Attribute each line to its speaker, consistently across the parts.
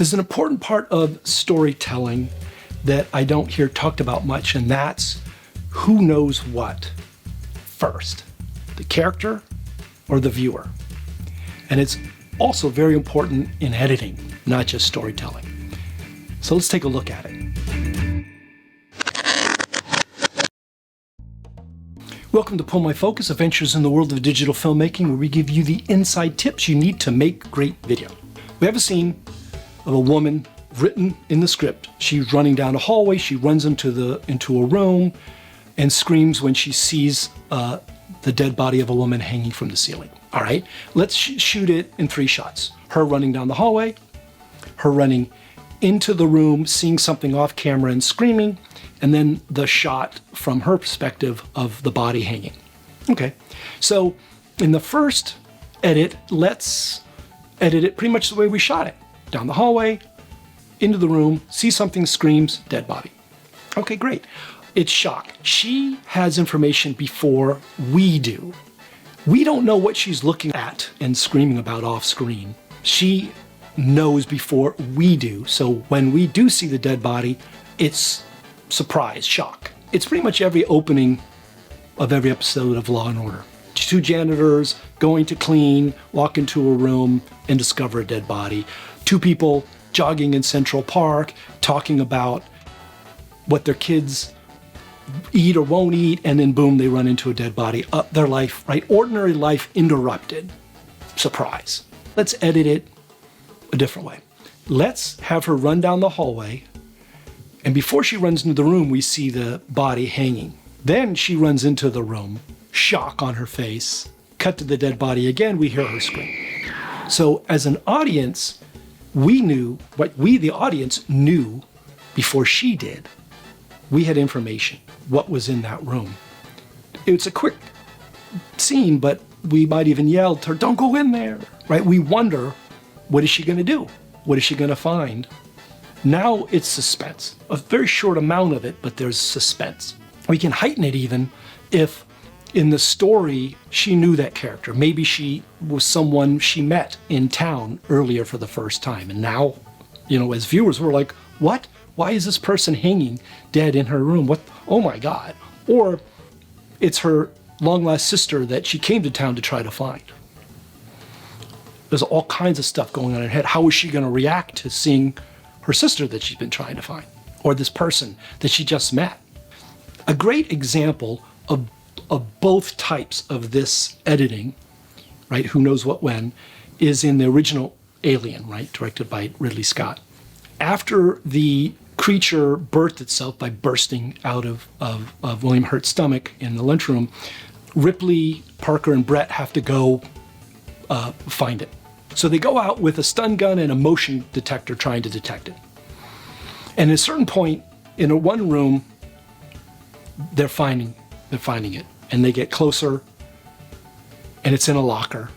Speaker 1: There's an important part of storytelling that I don't hear talked about much, and that's who knows what first, the character or the viewer. And it's also very important in editing, not just storytelling. So let's take a look at it. Welcome to Pull My Focus, Adventures in the World of Digital Filmmaking, where we give you the inside tips you need to make great video. We have a scene of a woman written in the script. She's running down a hallway, she runs into a room and screams when she sees the dead body of a woman hanging from the ceiling. All right, let's shoot it in 3 shots. Her running down the hallway, her running into the room, seeing something off camera and screaming, and then the shot from her perspective of the body hanging. Okay, so in the first edit, let's edit it pretty much the way we shot it. Down the hallway, into the room, see something, screams, dead body. Okay, great. It's shock. She has information before we do. We don't know what she's looking at and screaming about off screen. She knows before we do. So when we do see the dead body, it's surprise, shock. It's pretty much every opening of every episode of Law & Order. 2 janitors going to clean, walk into a room and discover a dead body. 2 people jogging in Central Park, talking about what their kids eat or won't eat, and then boom, they run into a dead body. Their life, right? Ordinary life interrupted. Surprise. Let's edit it a different way. Let's have her run down the hallway, and before she runs into the room, we see the body hanging. Then she runs into the room, shock on her face, cut to the dead body again, we hear her scream. So as an audience, we knew what we, the audience, knew before she did. We had information, what was in that room. It's a quick scene, but we might even yell to her, don't go in there, right? We wonder, what is she gonna do? What is she gonna find? Now it's suspense. A very short amount of it, but there's suspense. We can heighten it even if in the story she knew that character. Maybe she was someone she met in town earlier for the first time. And now, you know, as viewers, we're like, what? Why is this person hanging dead in her room? What? Oh my God. Or it's her long lost sister that she came to town to try to find. There's all kinds of stuff going on in her head. How is she going to react to seeing her sister that she's been trying to find? Or this person that she just met? A great example of both types of this editing, right, who knows what when, is in the original Alien, right, directed by Ridley Scott. After the creature birthed itself by bursting out of William Hurt's stomach in the lunchroom, Ripley, Parker, and Brett have to go find it. So they go out with a stun gun and a motion detector trying to detect it. And at a certain point, in one room, they're finding it. And they get closer, and it's in a locker.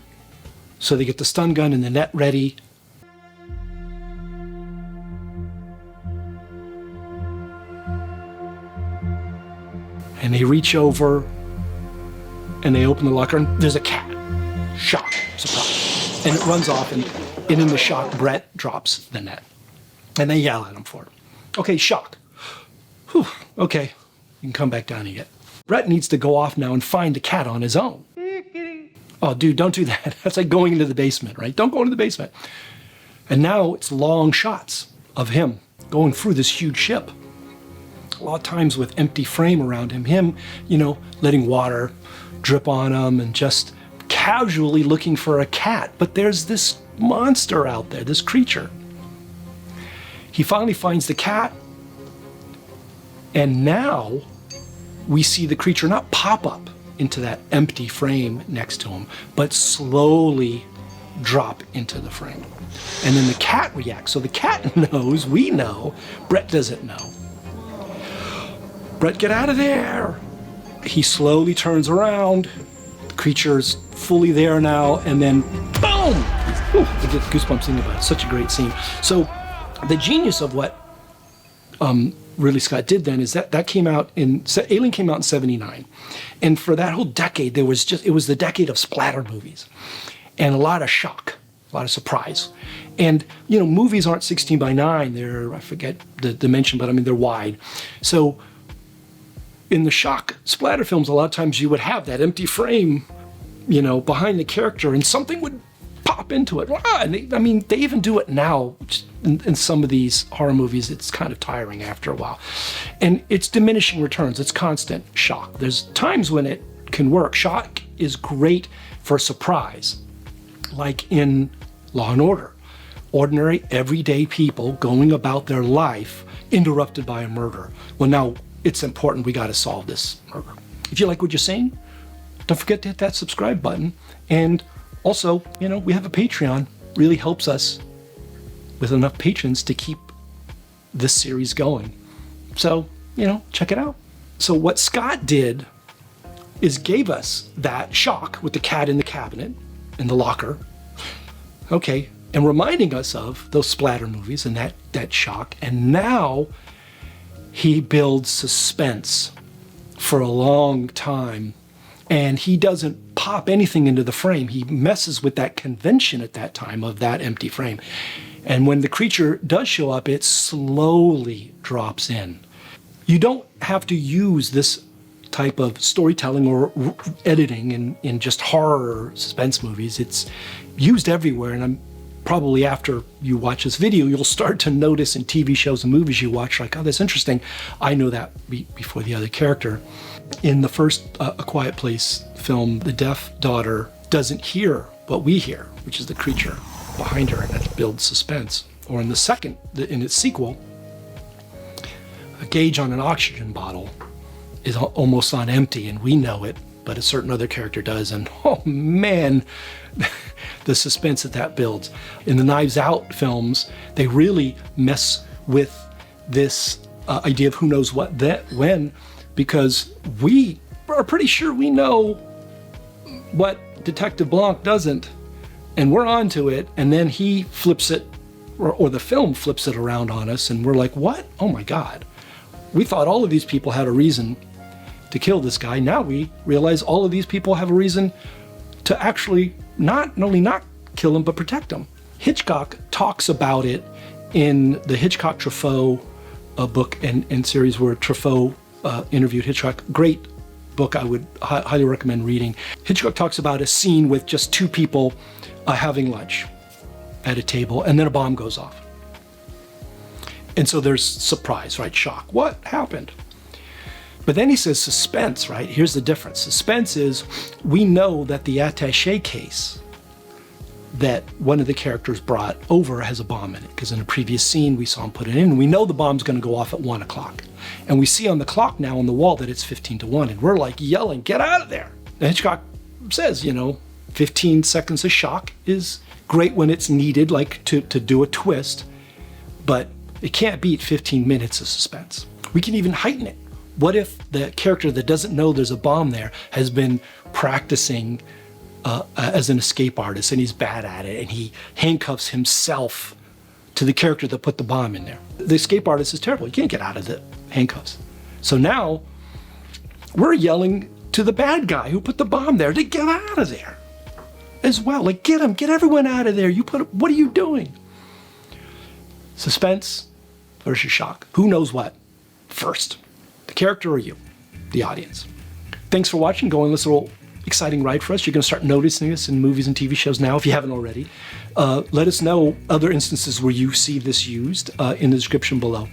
Speaker 1: So they get the stun gun and the net ready. And they reach over, and they open the locker, and there's a cat. Shock, surprise. And it runs off, and in the shock, Brett drops the net. And they yell at him for it. Okay, shock. Whew, okay, you can come back down again. Brett needs to go off now and find the cat on his own. Oh, dude, don't do that. That's like going into the basement, right? Don't go into the basement. And now it's long shots of him going through this huge ship. A lot of times with empty frame around him, you know, letting water drip on him and just casually looking for a cat. But there's this monster out there, this creature. He finally finds the cat, and now we see the creature not pop up into that empty frame next to him, but slowly drop into the frame. And then the cat reacts. So the cat knows, we know, Brett doesn't know. Brett, get out of there! He slowly turns around, the creature's fully there now, and then boom! Ooh, I get goosebumps thinking about it. Such a great scene. So the genius of what Ridley Scott did then is that came out Alien came out in '79. And for that whole decade, it was the decade of splatter movies and a lot of shock. a lot of surprise. And, you know, movies aren't 16 by 9. They're, I forget the dimension, but I mean, they're wide. So in the shock splatter films, a lot of times you would have that empty frame, you know, behind the character, and something would pop into it. And they even do it now in some of these horror movies. It's kind of tiring after a while. And it's diminishing returns. It's constant shock. There's times when it can work. Shock is great for surprise, like in Law and Order. Ordinary, everyday people going about their life interrupted by a murder. Well, now it's important. We got to solve this murder. If you like what you're seeing, don't forget to hit that subscribe button. And also, you know, we have a Patreon. Really helps us with enough patrons to keep this series going. So, you know, check it out. So what Scott did is gave us that shock with the cat in the cabinet, in the locker. Okay, and reminding us of those splatter movies and that shock. And now he builds suspense for a long time. And he doesn't pop anything into the frame. He messes with that convention at that time of that empty frame. And when the creature does show up, it slowly drops in. You don't have to use this type of storytelling or editing in just horror or suspense movies. It's used everywhere, and I'm probably after you watch this video, you'll start to notice in TV shows and movies you watch, like, oh, that's interesting. I know that before the other character. In the first A Quiet Place film, the deaf daughter doesn't hear what we hear, which is the creature behind her, and that builds suspense. Or in the second, in its sequel, a gauge on an oxygen bottle is almost on empty, and we know it, but a certain other character does, and oh man, the suspense that builds. In the Knives Out films, they really mess with this idea of who knows what when, because we are pretty sure we know what Detective Blanc doesn't, and we're onto it, and then he flips it, or the film flips it around on us, and we're like, what? Oh my God. We thought all of these people had a reason to kill this guy. Now we realize all of these people have a reason to actually not only not kill him, but protect him. Hitchcock talks about it in the Hitchcock-Truffaut book and series where Truffaut interviewed Hitchcock. Great book, I would highly recommend reading. Hitchcock talks about a scene with just two people having lunch at a table, and then a bomb goes off. And so there's surprise, right? Shock. What happened? But then he says suspense, right? Here's the difference. Suspense is, we know that the attaché case that one of the characters brought over has a bomb in it, because in a previous scene we saw him put it in, and we know the bomb's going to go off at 1 o'clock. And we see on the clock now on the wall that it's 15 to 1, and we're like yelling, get out of there. And Hitchcock says, you know, 15 seconds of shock is great when it's needed, like to do a twist, but it can't beat 15 minutes of suspense. We can even heighten it. What if the character that doesn't know there's a bomb there has been practicing as an escape artist, and he's bad at it, and he handcuffs himself to the character that put the bomb in there? The escape artist is terrible. You can't get out of the handcuffs. So now we're yelling to the bad guy who put the bomb there to get out of there as well. Like, get him, get everyone out of there. What are you doing? Suspense versus shock. Who knows what first? The character or you, the audience? Thanks for watching. Go on this little exciting ride for us. You're going to start noticing this in movies and TV shows now if you haven't already. Let us know other instances where you see this used in the description below.